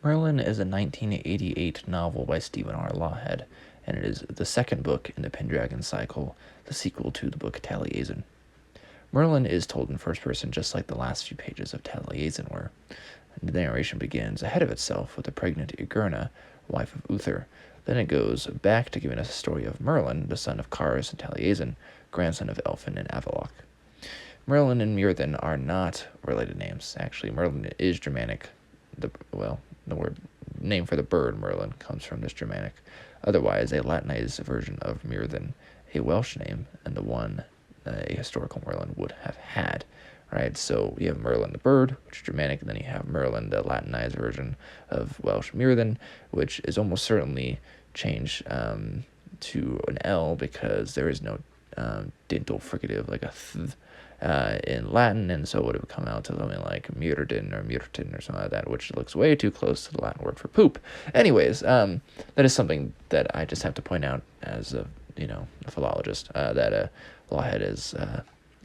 Merlin is a 1988 novel by Stephen R. Lawhead, and it is the second book in the Pendragon Cycle, the sequel to the book Taliesin. Merlin is told in first person just like the last few pages of Taliesin were. The narration begins ahead of itself with the pregnant Igerna, wife of Uther. Then it goes back to giving us a story of Merlin, the son of Caris and Taliesin, grandson of Elphin and Avallac'h. Merlin and Myrddin are not related names. Actually, Merlin is Germanic. The word name for the bird Merlin comes from this Germanic. Otherwise, a Latinized version of Myrddin, a Welsh name, and the one a historical Merlin would have had. Right, so you have Merlin the bird, which is Germanic, and then you have Merlin, the Latinized version of Welsh Myrddin, which is almost certainly changed to an L because there is no dental fricative like a th in Latin, and so it would have come out to something like Myrddin or Myrtin or something like that, which looks way too close to the Latin word for poop. Anyways, that is something that I just have to point out as a philologist, that Lawhead is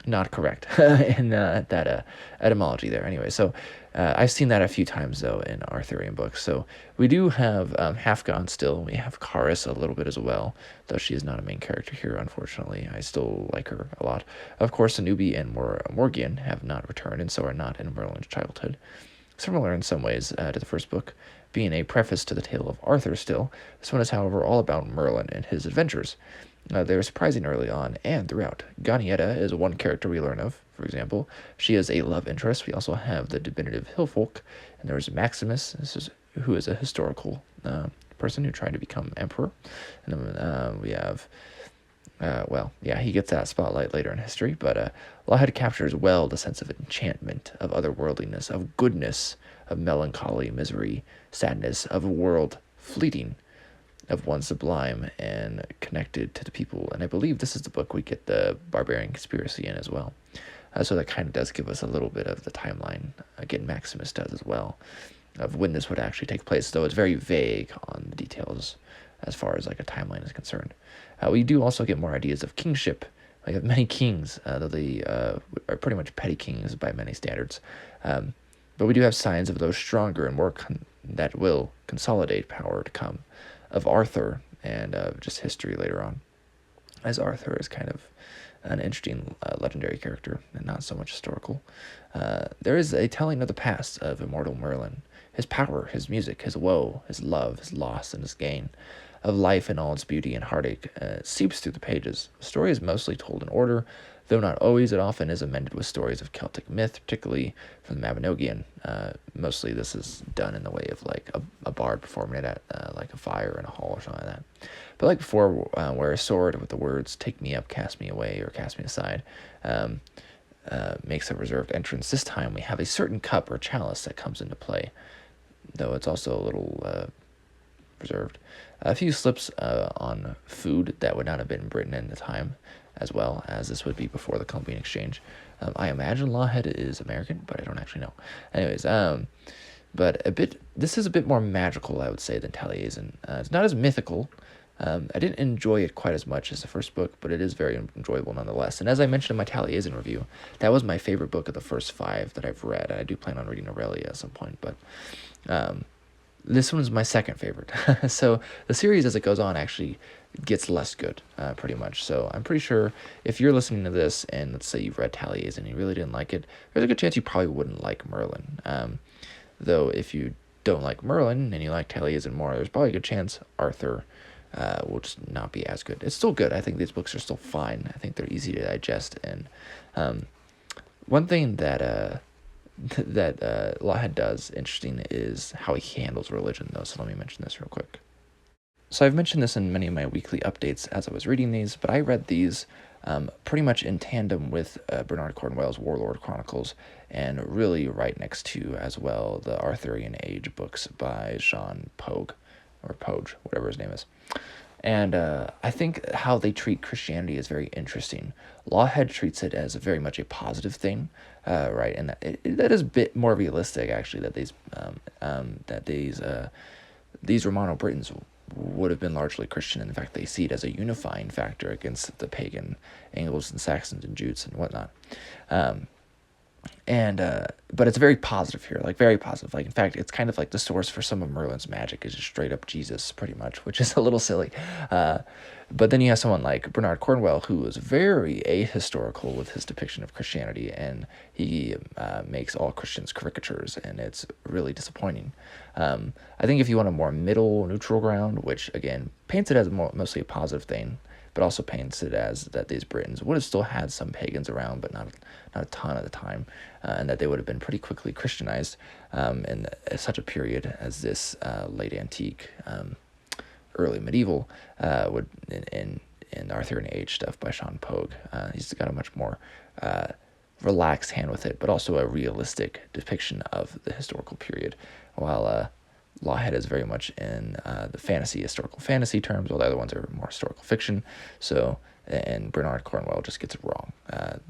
not correct in that etymology there. Anyway, so I've seen that a few times, though, in Arthurian books. So we do have Halfgone still. We have Caris a little bit as well, though she is not a main character here, unfortunately. I still like her a lot. Of course, Anubi and Morgian have not returned, and so are not in Merlin's childhood. Similar in some ways to the first book, being a preface to the tale of Arthur still, this one is, however, all about Merlin and his adventures. They're surprising early on and throughout. Gonietta is one character we learn of, for example. She is a love interest. We also have the diminutive Hillfolk, and there's Maximus, who is a historical person who tried to become emperor. And then we have, he gets that spotlight later in history, but Lawhead captures well the sense of enchantment, of otherworldliness, of goodness, of melancholy, misery, sadness, of a world fleeting, of one sublime and connected to the people. And I believe this is the book we get the barbarian conspiracy in as well. So that kind of does give us a little bit of the timeline. Again, Maximus does as well, of when this would actually take place, though it's very vague on the details as far as like a timeline is concerned. We do also get more ideas of kingship. We have many kings, though they are pretty much petty kings by many standards. But we do have signs of those stronger and more that will consolidate power to come, of Arthur and just history later on, as Arthur is kind of an interesting legendary character and not so much historical. There is a telling of the past of immortal Merlin, his power, his music, his woe, his love, his loss, and his gain, of life in all its beauty and heartache, seeps through the pages. The story is mostly told in order, though not always. It often is amended with stories of Celtic myth, particularly from the Mabinogion. Mostly this is done in the way of like a bard performing it at like a fire in a hall or something like that. But like before, where a sword with the words "Take me up, cast me away," or "Cast me aside," makes a reserved entrance. This time we have a certain cup or chalice that comes into play, though it's also a little reserved. A few slips on food that would not have been Britain in the time, as well as this would be before the Columbian Exchange. I imagine Lawhead is American, but I don't actually know. Anyways, but this is a bit more magical, I would say, than Taliesin. It's not as mythical. I didn't enjoy it quite as much as the first book, but it is very enjoyable nonetheless. And as I mentioned in my Taliesin review, that was my favorite book of the first 5 that I've read. I do plan on reading Aurelia at some point, but this one is my second favorite. So the series as it goes on actually gets less good, pretty much. So I'm pretty sure if you're listening to this and let's say you've read Taliesin and you really didn't like it, there's a good chance you probably wouldn't like Merlin. Though if you don't like Merlin and you like Taliesin more, there's probably a good chance Arthur will just not be as good. It's still good. I think these books are still fine. I think they're easy to digest. And one thing that Lawhead does interesting is how he handles religion, though. So let me mention this real quick. So I've mentioned this in many of my weekly updates as I was reading these, but I read these pretty much in tandem with Bernard Cornwell's Warlord Chronicles, and really right next to as well the Arthurian Age books by Jean Pogue, or Poge, whatever his name is. And I think how they treat Christianity is very interesting. Lawhead treats it as very much a positive thing, right? And that is a bit more realistic, actually, that these Romano Britons would have been largely Christian. In fact, they see it as a unifying factor against the pagan Angles and Saxons and Jutes and whatnot. And but it's very positive here, like very positive. Like in fact, it's kind of like the source for some of Merlin's magic is just straight up Jesus, pretty much, which is a little silly. Uh, but then you have someone like Bernard Cornwell, who is very ahistorical with his depiction of Christianity, and he makes all Christians caricatures, and it's really disappointing. I think if you want a more middle, neutral ground, which again paints it as mostly a positive thing, but also paints it as that these Britons would have still had some pagans around, but not a ton at the time, and that they would have been pretty quickly Christianized in such a period as this late antique, early medieval would in Arthurian Age stuff by Sean Pogue. He's got a much more relaxed hand with it, but also a realistic depiction of the historical period, while Lawhead is very much in the historical fantasy terms, while the other ones are more historical fiction. So, and Bernard Cornwell just gets it wrong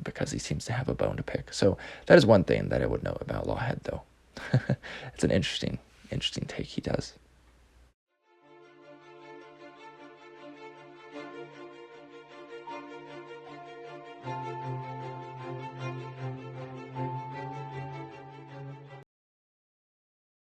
because he seems to have a bone to pick. So that is one thing that I would know about Lawhead, though. It's an interesting take he does.